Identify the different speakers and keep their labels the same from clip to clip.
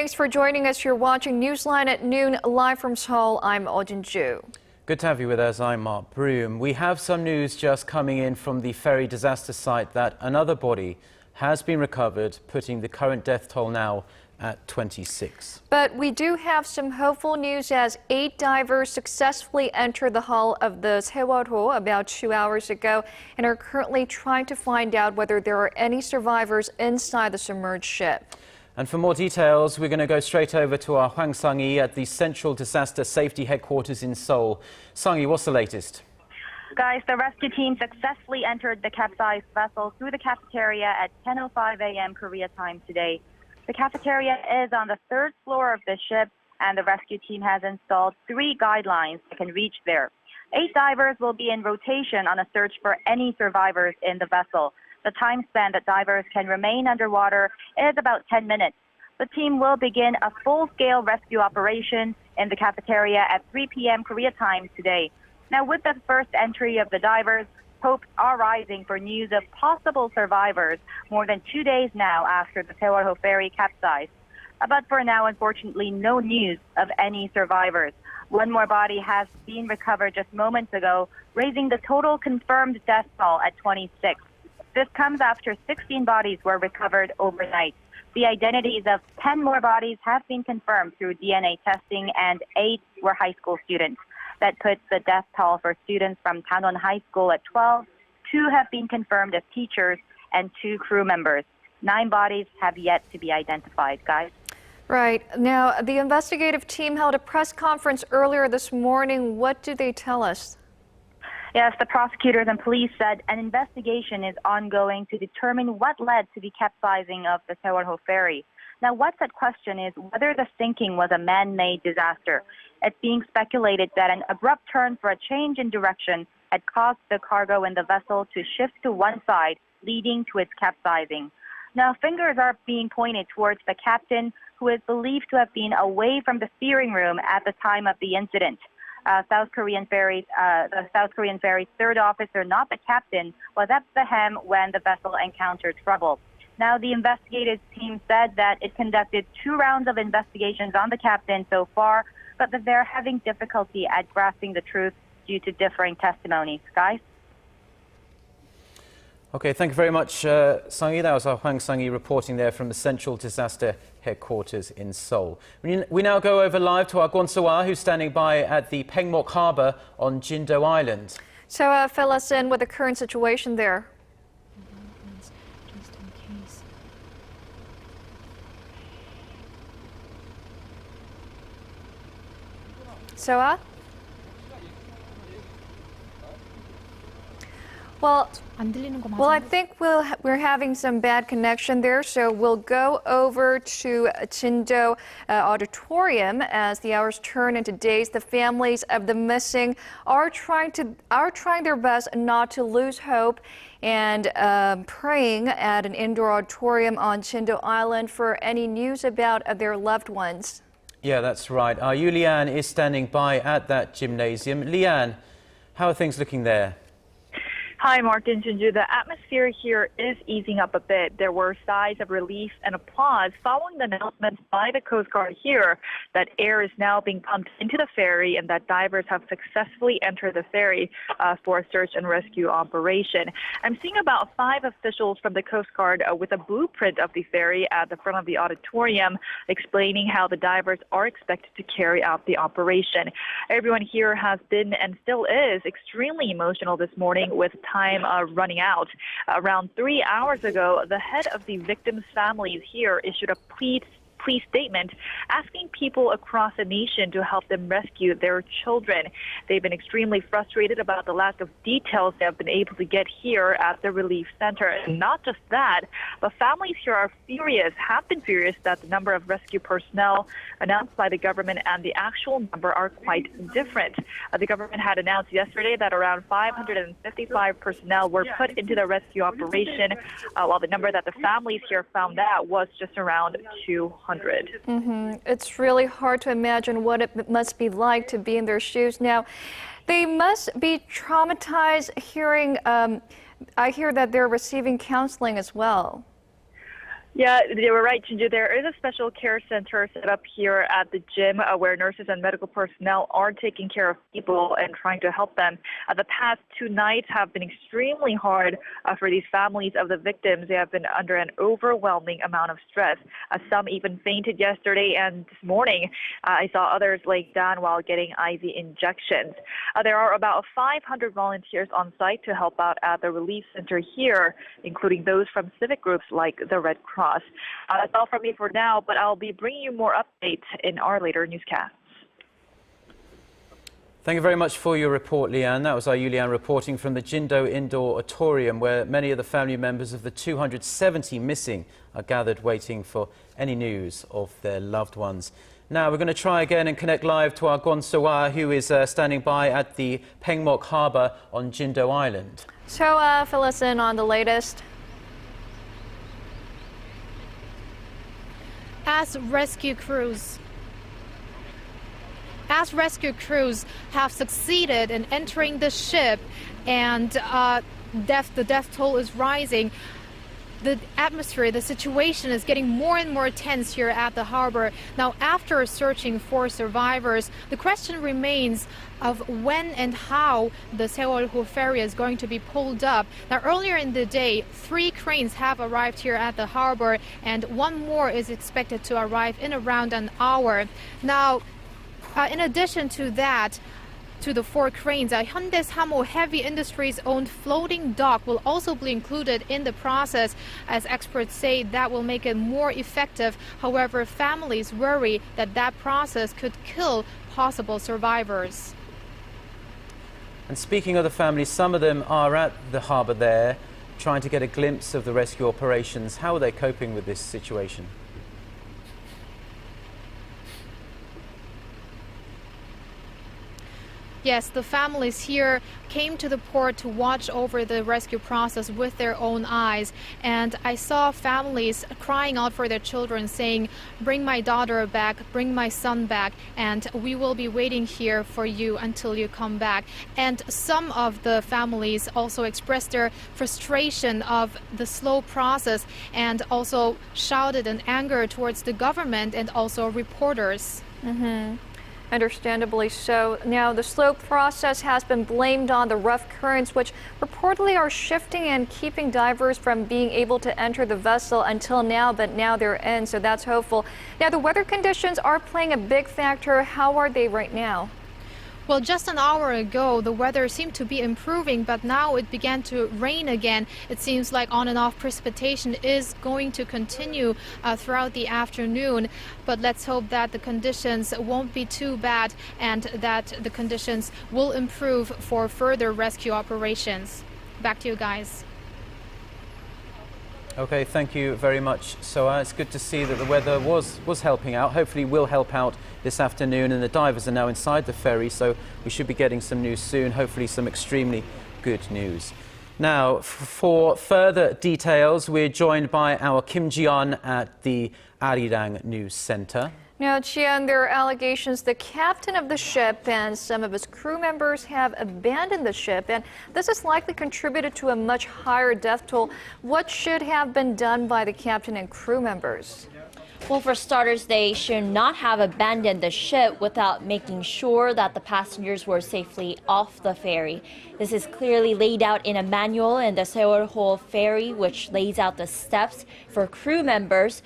Speaker 1: Thanks for joining us. You're watching Newsline at Noon, live from Seoul. I'm Oh Ju.
Speaker 2: Good to have you with us. I'm Mark Broom. We have some news just coming in from the ferry disaster site that another body has been recovered, putting the current death toll now at 26.
Speaker 1: But we do have some hopeful news as 8 divers successfully entered the hull of the Sewolho about 2 hours ago and are currently trying to find out whether there are any survivors inside the submerged ship.
Speaker 2: And for more details, we're going to go straight over to our Hwang Sung-hee at the Central Disaster Safety Headquarters in Seoul. Sung-hee, what's the latest?
Speaker 3: Guys, the rescue team successfully entered the capsized vessel through the cafeteria at 10:05 a.m. Korea time today. The cafeteria is on the 3rd floor of the ship, and the rescue team has installed 3 guidelines that can reach there. 8 divers will be in rotation on a search for any survivors in the vessel. The time span that divers can remain underwater is about 10 minutes. The team will begin a full-scale rescue operation in the cafeteria at 3 p.m. Korea time today. Now, with the first entry of the divers, hopes are rising for news of possible survivors more than 2 days now after the Sewolho ferry capsized. But for now, unfortunately, no news of any survivors. One more body has been recovered just moments ago, raising the total confirmed death toll at 26. This comes after 16 bodies were recovered overnight. The identities of 10 more bodies have been confirmed through DNA testing, and 8 were high school students. That puts the death toll for students from Tanwon High School at 12. 2 have been confirmed as teachers and 2 crew members. 9 bodies have yet to be identified, guys.
Speaker 1: Right. Now, the investigative team held a press conference earlier this morning. What did they tell us?
Speaker 3: Yes, the prosecutors and police said an investigation is ongoing to determine what led to the capsizing of the Sewolho ferry. Now, what's at question is whether the sinking was a man-made disaster. It's being speculated that an abrupt turn for a change in direction had caused the cargo in the vessel to shift to one side, leading to its capsizing. Now, fingers are being pointed towards the captain, who is believed to have been away from the steering room at the time of the incident. The South Korean ferry's 3rd officer, not the captain, was at the helm when the vessel encountered trouble. Now, the investigative team said that it conducted 2 rounds of investigations on the captain so far, but that they're having difficulty at grasping the truth due to differing testimonies. Guys?
Speaker 2: Okay, thank you very much, Sung-hee. That was our Hwang Sung-hee reporting there from the Central Disaster Headquarters in Seoul. We now go over live to our Gwon-sewa, who's standing by at the Pengmok Harbour on Jindo Island.
Speaker 1: So fill us in with the current situation there.
Speaker 4: Just in case.
Speaker 1: So, Well, I think we're having some bad connection there, so we'll go over to Jindo Auditorium as the hours turn into days. The families of the missing are trying their best not to lose hope and praying at an indoor auditorium on Jindo Island for any news about their loved ones.
Speaker 2: Yeah, that's right. Our Yu Lian is standing by at that gymnasium. Lian, how are things looking there?
Speaker 5: Hi, Mark and Junju. The atmosphere here is easing up a bit. There were sighs of relief and applause following the announcement by the Coast Guard here that air is now being pumped into the ferry and that divers have successfully entered the ferry for a search and rescue operation. I'm seeing about 5 officials from the Coast Guard with a blueprint of the ferry at the front of the auditorium, explaining how the divers are expected to carry out the operation. Everyone here has been and still is extremely emotional this morning with time running out. Around 3 hours ago, the head of the victims' families here issued a plea statement asking people across the nation to help them rescue their children. They've been extremely frustrated about the lack of details they have been able to get here at the relief center. And not just that, but families here have been furious that the number of rescue personnel announced by the government and the actual number are quite different. The government had announced yesterday that around 555 personnel were put into the rescue operation, while the number that the families here found out was just around 200.
Speaker 1: It's really hard to imagine what it must be like to be in their shoes. Now, they must be traumatized hearing, I hear that they're receiving counseling as well.
Speaker 5: Yeah, they were right, Jinju. There is a special care center set up here at the gym where nurses and medical personnel are taking care of people and trying to help them. The past 2 nights have been extremely hard for these families of the victims. They have been under an overwhelming amount of stress. Some even fainted yesterday, and this morning I saw others laying down while getting IV injections. There are about 500 volunteers on site to help out at the relief center here, including those from civic groups like the Red Cross. That's all from me for now, but I'll be bringing you more updates in our later newscasts.
Speaker 2: Thank you very much for your report, Leanne. That was our Yulian reporting from the Jindo Indoor Auditorium, where many of the family members of the 270 missing are gathered waiting for any news of their loved ones. Now we're going to try again and connect live to our Hwang Sung-hee, who is standing by at the Pengmok Harbour on Jindo Island.
Speaker 1: So fill us in on the latest.
Speaker 4: As rescue crews have succeeded in entering the ship and the death toll is rising, the atmosphere, the situation is getting more and more tense here at the harbor. Now, after searching for survivors, the question remains of when and how the Sewolho ferry is going to be pulled up. Now, earlier in the day, 3 cranes have arrived here at the harbor, and 1 more is expected to arrive in around an hour. Now, in addition to that, to the 4 cranes, Hyundai Samo Heavy Industries owned floating dock will also be included in the process, as experts say that will make it more effective. However, families worry that that process could kill possible survivors.
Speaker 2: And speaking of the families, some of them are at the harbour there, trying to get a glimpse of the rescue operations. How are they coping with this situation?
Speaker 4: Yes, the families here came to the port to watch over the rescue process with their own eyes. And I saw families crying out for their children, saying, "Bring my daughter back, bring my son back, and we will be waiting here for you until you come back." And some of the families also expressed their frustration of the slow process and also shouted in anger towards the government and also reporters.
Speaker 1: Understandably so. Now, the slow process has been blamed on the rough currents, which reportedly are shifting and keeping divers from being able to enter the vessel until now, but now they're in, so that's hopeful. Now, the weather conditions are playing a big factor. How are they right now?
Speaker 4: Well, just an hour ago, the weather seemed to be improving, but now it began to rain again. It seems like on and off precipitation is going to continue throughout the afternoon. But let's hope that the conditions won't be too bad and that the conditions will improve for further rescue operations. Back to you guys.
Speaker 2: Okay, thank you very much. So it's good to see that the weather was helping out. Hopefully will help out this afternoon, and the divers are now inside the ferry, so we should be getting some news soon, hopefully some extremely good news. Now, for further details, we're joined by our Kim Ji-yeon at the Arirang News Centre.
Speaker 1: Now, Chian, there are allegations the captain of the ship and some of his crew members have abandoned the ship, and this has likely contributed to a much higher death toll. What should have been done by the captain and crew members?
Speaker 6: Well, for starters, they should not have abandoned the ship without making sure that the passengers were safely off the ferry. This is clearly laid out in a manual in the Sewolho ferry, which lays out the steps for crew members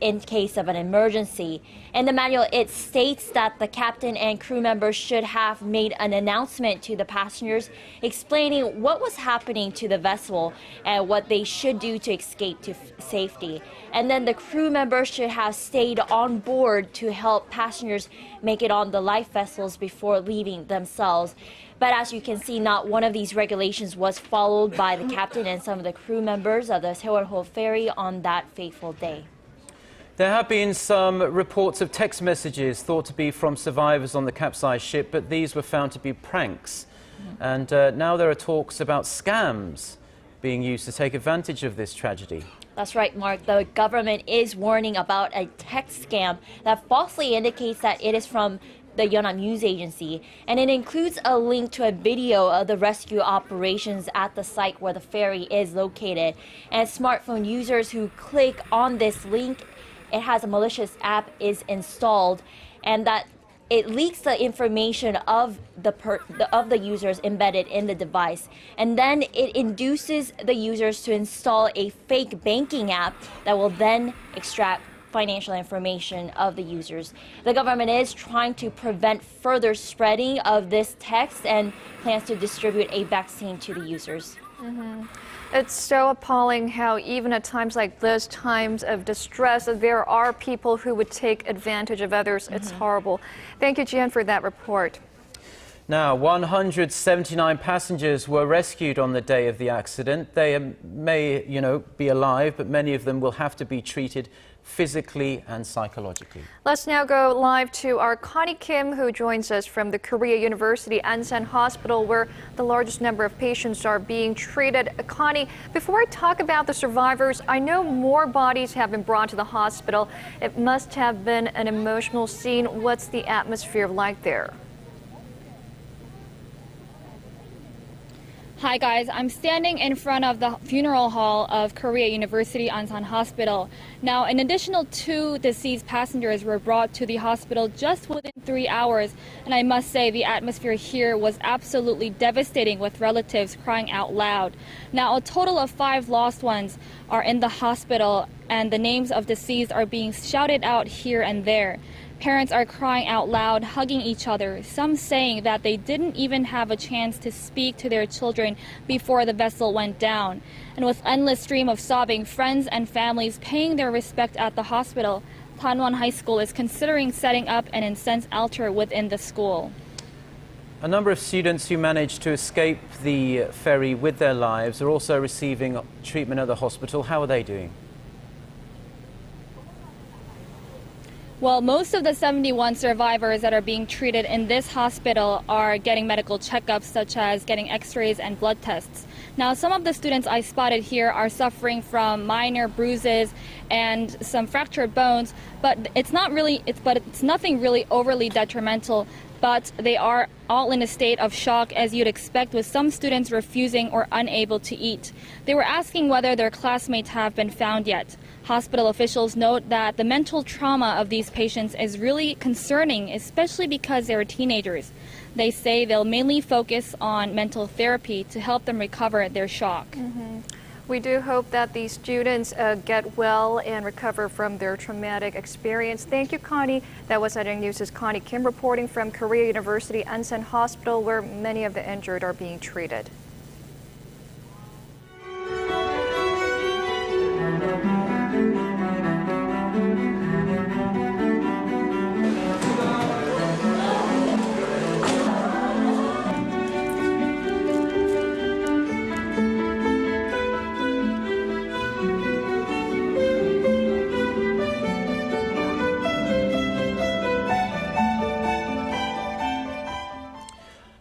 Speaker 6: in case of an emergency. In the manual, it states that the captain and crew members should have made an announcement to the passengers explaining what was happening to the vessel and what they should do to escape to safety. And then the crew members should have stayed on board to help passengers make it on the life vessels before leaving themselves. But as you can see, not one of these regulations was followed by the captain and some of the crew members of the Sewolho ferry on that fateful day.
Speaker 2: There have been some reports of text messages thought to be from survivors on the capsized ship, but these were found to be pranks. And now there are talks about scams being used to take advantage of this tragedy.
Speaker 6: That's right, Mark. The government is warning about a text scam that falsely indicates that it is from the Yeonam News Agency, and it includes a link to a video of the rescue operations at the site where the ferry is located. And smartphone users who click on this link, it has a malicious app is installed, and that it leaks the information of the users embedded in the device, and then it induces the users to install a fake banking app that will then extract financial information of the users. The government is trying to prevent further spreading of this text and plans to distribute a vaccine to the users.
Speaker 1: It's so appalling how even at times like this, times of distress, there are people who would take advantage of others. It's horrible. Thank you, Jian, for that report.
Speaker 2: Now, 179 passengers were rescued on the day of the accident. They may, be alive, but many of them will have to be treated physically and psychologically.
Speaker 1: Let's now go live to our Connie Kim, who joins us from the Korea University Ansan Hospital, where the largest number of patients are being treated. Connie, before I talk about the survivors, I know more bodies have been brought to the hospital. It must have been an emotional scene. What's the atmosphere like there?
Speaker 7: Hi guys, I'm standing in front of the funeral hall of Korea University Ansan Hospital. Now, an additional 2 deceased passengers were brought to the hospital just within 3 hours, and I must say the atmosphere here was absolutely devastating, with relatives crying out loud. Now, a total of 5 lost ones are in the hospital, and the names of deceased are being shouted out here and there. Parents are crying out loud, hugging each other, some saying that they didn't even have a chance to speak to their children before the vessel went down. And with endless stream of sobbing, friends and families paying their respect at the hospital, Tanwon High School is considering setting up an incense altar within the school.
Speaker 2: A number of students who managed to escape the ferry with their lives are also receiving treatment at the hospital. How are they doing?
Speaker 7: Well, most of the 71 survivors that are being treated in this hospital are getting medical checkups, such as getting x-rays and blood tests. Now, some of the students I spotted here are suffering from minor bruises and some fractured bones, but it's nothing really overly detrimental. But they are all in a state of shock, as you'd expect, with some students refusing or unable to eat. They were asking whether their classmates have been found yet. Hospital officials note that the mental trauma of these patients is really concerning, especially because they're teenagers. They say they'll mainly focus on mental therapy to help them recover their shock.
Speaker 1: We do hope that these students get well and recover from their traumatic experience. Thank you, Connie. That was Arirang News' Connie Kim reporting from Korea University Ansan Hospital, where many of the injured are being treated.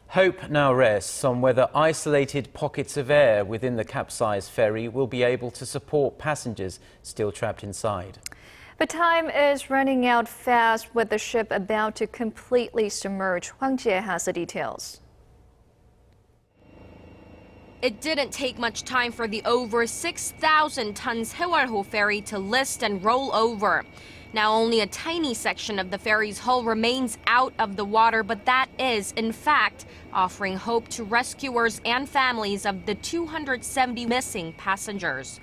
Speaker 2: Hope now rests on whether isolated pockets of air within the capsized ferry will be able to support passengers still trapped inside.
Speaker 1: But time is running out fast, with the ship about to completely submerge. Hwang Sung-hee has the details.
Speaker 8: It didn't take much time for the over 6,000-ton Sewolho ferry to list and roll over. Now only a tiny section of the ferry's hull remains out of the water, but that is, in fact, offering hope to rescuers and families of the 270 missing passengers.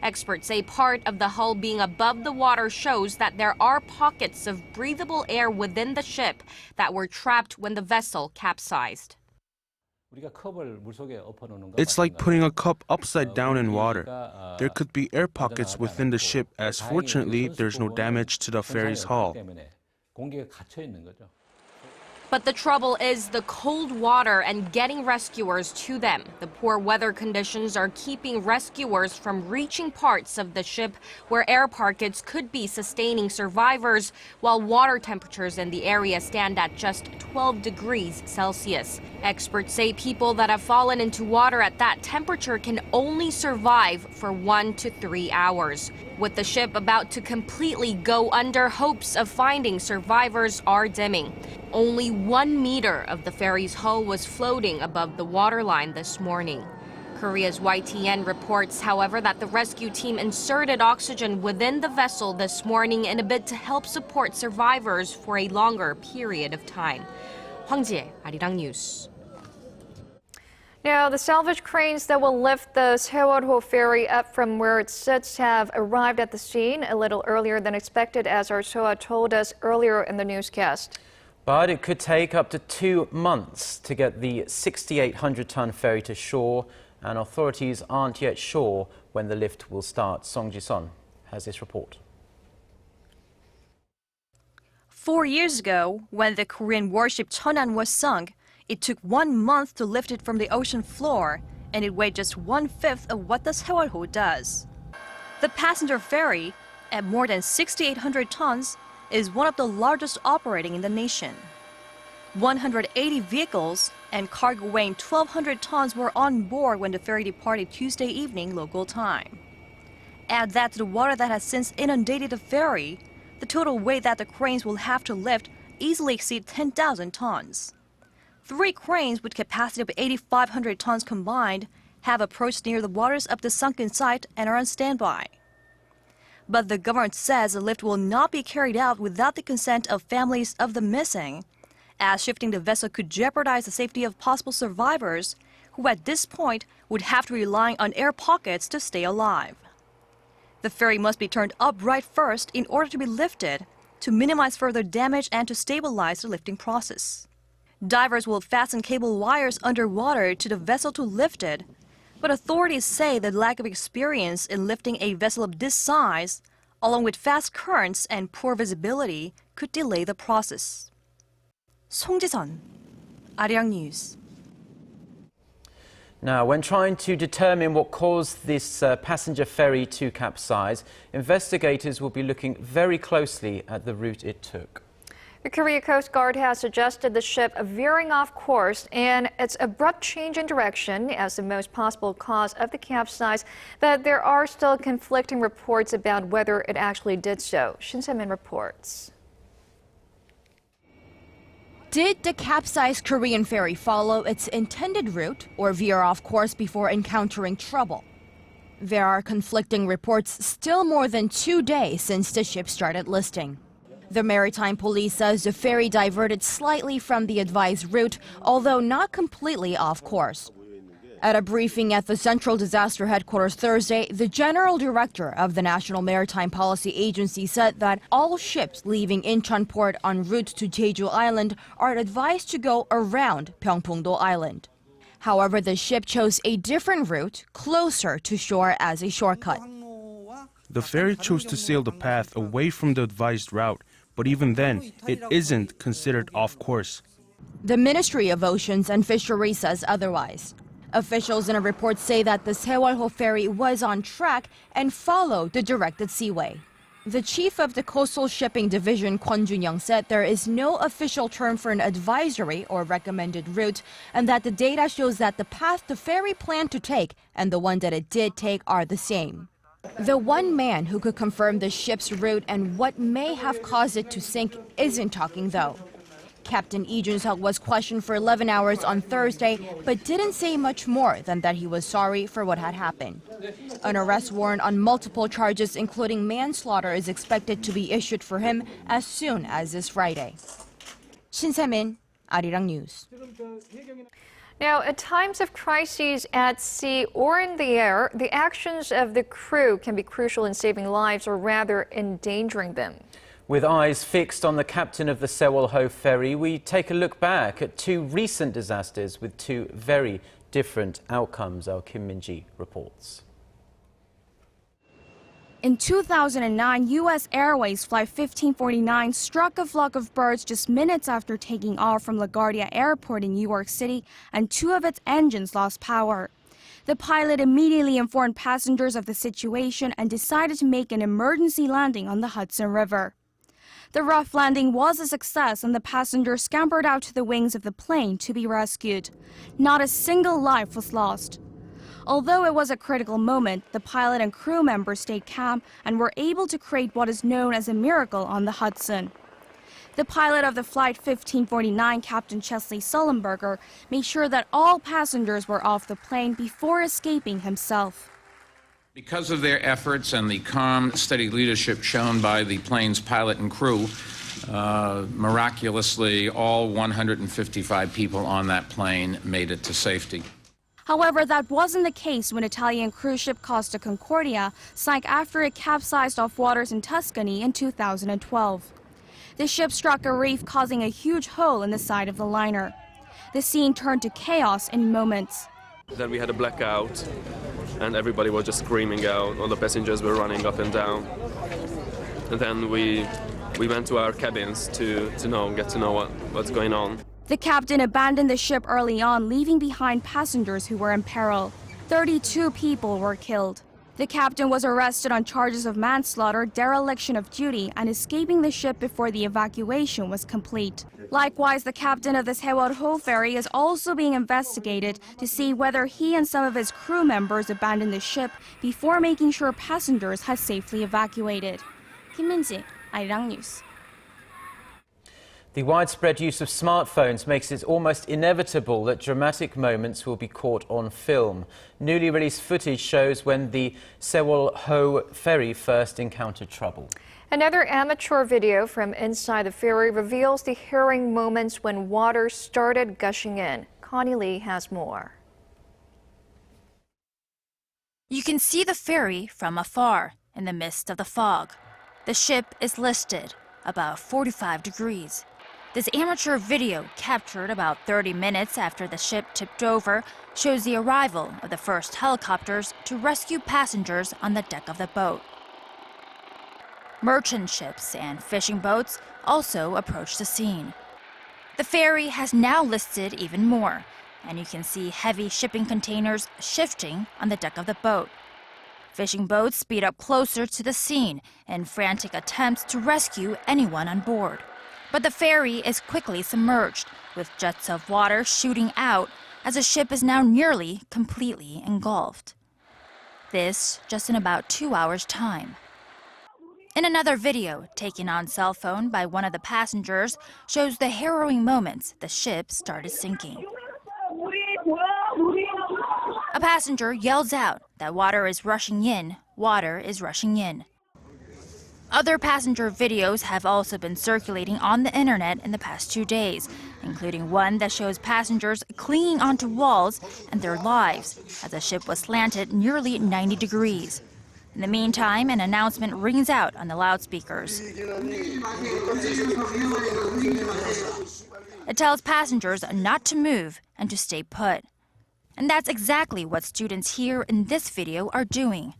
Speaker 8: Experts say part of the hull being above the water shows that there are pockets of breathable air within the ship that were trapped when the vessel capsized.
Speaker 9: It's like putting a cup upside down in water. There could be air pockets within the ship, as fortunately there's no damage to the ferry's hull.
Speaker 8: But the trouble is the cold water and getting rescuers to them. The poor weather conditions are keeping rescuers from reaching parts of the ship where air pockets could be sustaining survivors, while water temperatures in the area stand at just 12 degrees Celsius. Experts say people that have fallen into water at that temperature can only survive for 1 to 3 hours. With the ship about to completely go under, hopes of finding survivors are dimming. Only 1 meter of the ferry's hull was floating above the waterline this morning. Korea's YTN reports, however, that the rescue team inserted oxygen within the vessel this morning in a bid to help support survivors for a longer period of time. Hwang Sung-hee, Arirang News.
Speaker 1: Now, the salvage cranes that will lift the Sewolho ferry up from where it sits have arrived at the scene a little earlier than expected, as our Soa told us earlier in the newscast.
Speaker 2: But it could take up to 2 months to get the 6,800-ton ferry to shore, and authorities aren't yet sure when the lift will start. Song Ji-son has this report.
Speaker 10: 4 years ago, when the Korean warship Cheonan was sunk, it took 1 month to lift it from the ocean floor, and it weighed just 1/5 of what the Sewolho does. The passenger ferry, at more than 6,800 tons, is one of the largest operating in the nation. 180 vehicles and cargo weighing 1,200 tons were on board when the ferry departed Tuesday evening local time. Add that to the water that has since inundated the ferry, the total weight that the cranes will have to lift easily exceeds 10,000 tons. 3 cranes with capacity of 8,500 tons combined have approached near the waters of the sunken site and are on standby. But the government says the lift will not be carried out without the consent of families of the missing, as shifting the vessel could jeopardize the safety of possible survivors who at this point would have to rely on air pockets to stay alive. The ferry must be turned upright first in order to be lifted, to minimize further damage and to stabilize the lifting process. Divers will fasten cable wires underwater to the vessel to lift it, but authorities say the lack of experience in lifting a vessel of this size, along with fast currents and poor visibility, could delay the process. Song Ji-son, Arirang News.
Speaker 2: Now, when trying to determine what caused this passenger ferry to capsize, investigators will be looking very closely at the route it took.
Speaker 1: The Korea Coast Guard has suggested the ship veering off course and its abrupt change in direction as the most possible cause of the capsize, but there are still conflicting reports about whether it actually did so. Shin Se-min reports.
Speaker 11: Did the capsized Korean ferry follow its intended route or veer off course before encountering trouble? There are conflicting reports still more than 2 days since the ship started listing. The Maritime Police says the ferry diverted slightly from the advised route, although not completely off course. At a briefing at the Central Disaster Headquarters Thursday, the General Director of the National Maritime Policy Agency said that all ships leaving Incheon Port en route to Jeju Island are advised to go around Pyeongpungdo Island. However, the ship chose a different route closer to shore as a shortcut.
Speaker 9: The ferry chose to sail the path away from the advised route, but even then, it isn't considered off course.
Speaker 11: The Ministry of Oceans and Fisheries says otherwise. Officials in a report say that the Sewolho ferry was on track and followed the directed seaway. The chief of the Coastal Shipping Division, Kwon Jun-young, said there is no official term for an advisory or recommended route, and that the data shows that the path the ferry planned to take and the one that it did take are the same. The one man who could confirm the ship's route and what may have caused it to sink isn't talking, though. Captain Lee Jun-seok was questioned for 11 hours on Thursday, but didn't say much more than that he was sorry for what had happened. An arrest warrant on multiple charges, including manslaughter, is expected to be issued for him as soon as this Friday. Shin Se-min, Arirang News.
Speaker 1: Now, at times of crises at sea or in the air, the actions of the crew can be crucial in saving lives, or rather endangering them.
Speaker 2: With eyes fixed on the captain of the Sewolho ferry, we take a look back at 2 recent disasters with 2 very different outcomes. Our Kim Min-ji reports.
Speaker 12: In 2009, U.S. Airways Flight 1549 struck a flock of birds just minutes after taking off from LaGuardia Airport in New York City, and 2 of its engines lost power. The pilot immediately informed passengers of the situation and decided to make an emergency landing on the Hudson River. The rough landing was a success and the passengers scampered out to the wings of the plane to be rescued. Not a single life was lost. Although it was a critical moment, the pilot and crew members stayed calm and were able to create what is known as a miracle on the Hudson. The pilot of the Flight 1549, Captain Chesley Sullenberger, made sure that all passengers were off the plane before escaping himself.
Speaker 13: Because of their efforts and the calm, steady leadership shown by the plane's pilot and crew, miraculously, all 155 people on that plane made it to safety.
Speaker 12: However, that wasn't the case when Italian cruise ship Costa Concordia sank after it capsized off waters in Tuscany in 2012. The ship struck a reef, causing a huge hole in the side of the liner. The scene turned to chaos in moments.
Speaker 14: Then we had a blackout, and everybody was just screaming out. All the passengers were running up and down. And then we went to our cabins to get to know what's going on.
Speaker 12: The captain abandoned the ship early on, leaving behind passengers who were in peril. 32 people were killed. The captain was arrested on charges of manslaughter, dereliction of duty, and escaping the ship before the evacuation was complete. Likewise, the captain of the Sewolho ferry is also being investigated to see whether he and some of his crew members abandoned the ship before making sure passengers had safely evacuated. Kim Min-ji, Arirang News.
Speaker 2: The widespread use of smartphones makes it almost inevitable that dramatic moments will be caught on film. Newly released footage shows when the Sewolho ferry first encountered trouble.
Speaker 1: Another amateur video from inside the ferry reveals the harrowing moments when water started gushing in. Connie Lee has more.
Speaker 15: You can see the ferry from afar in the midst of the fog. The ship is listed about 45 degrees. This amateur video, captured about 30 minutes after the ship tipped over, shows the arrival of the first helicopters to rescue passengers on the deck of the boat. Merchant ships and fishing boats also approach the scene. The ferry has now listed even more, and you can see heavy shipping containers shifting on the deck of the boat. Fishing boats speed up closer to the scene in frantic attempts to rescue anyone on board. But the ferry is quickly submerged, with jets of water shooting out as the ship is now nearly completely engulfed. This just in about 2 hours' time. In another video, taken on cell phone by one of the passengers, shows the harrowing moments the ship started sinking. A passenger yells out that water is rushing in, water is rushing in. Other passenger videos have also been circulating on the internet in the past 2 days, including one that shows passengers clinging onto walls and their lives as the ship was slanted nearly 90 degrees. In the meantime, an announcement rings out on the loudspeakers. It tells passengers not to move and to stay put. And that's exactly what students here in this video are doing.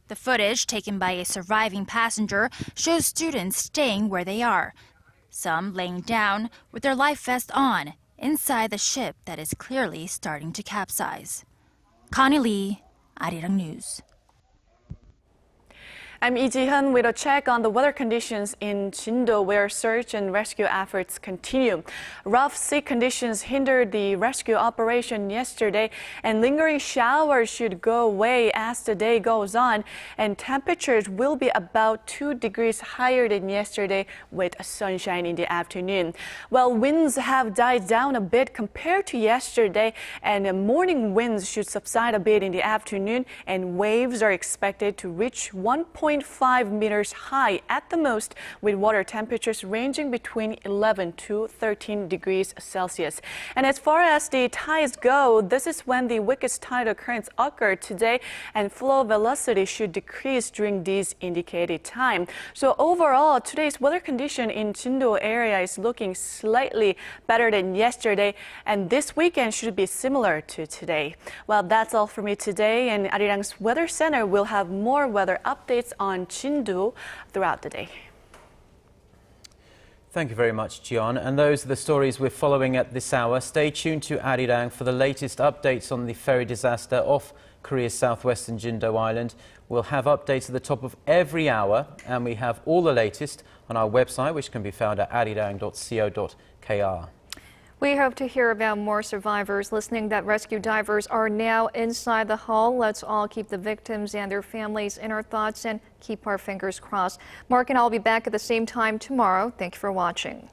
Speaker 15: The footage, taken by a surviving passenger, shows students staying where they are, some laying down with their life vest on inside the ship that is clearly starting to capsize. Connie Lee, Arirang News.
Speaker 16: I'm Lee Ji-hyun with a check on the weather conditions in Jindo, where search and rescue efforts continue. Rough sea conditions hindered the rescue operation yesterday, and lingering showers should go away as the day goes on, and temperatures will be about 2 degrees higher than yesterday with sunshine in the afternoon. Well, winds have died down a bit compared to yesterday, and morning winds should subside a bit in the afternoon, and waves are expected to reach 1.5 meters high at the most, with water temperatures ranging between 11 to 13 degrees Celsius. And as far as the tides go, this is when the weakest tidal currents occur today, and flow velocity should decrease during this indicated time. So overall, today's weather condition in Jindo area is looking slightly better than yesterday, and this weekend should be similar to today. Well, that's all for me today, and Arirang's Weather Center will have more weather updates on Jindo throughout the day.
Speaker 2: Thank you very much, Jian. And those are the stories we're following at this hour. Stay tuned to Arirang for the latest updates on the ferry disaster off Korea's southwestern Jindo Island. We'll have updates at the top of every hour, and we have all the latest on our website, which can be found at arirang.co.kr.
Speaker 1: We hope to hear about more survivors listening that rescue divers are now inside the hull. Let's all keep the victims and their families in our thoughts and keep our fingers crossed. Mark and I will be back at the same time tomorrow. Thank you for watching.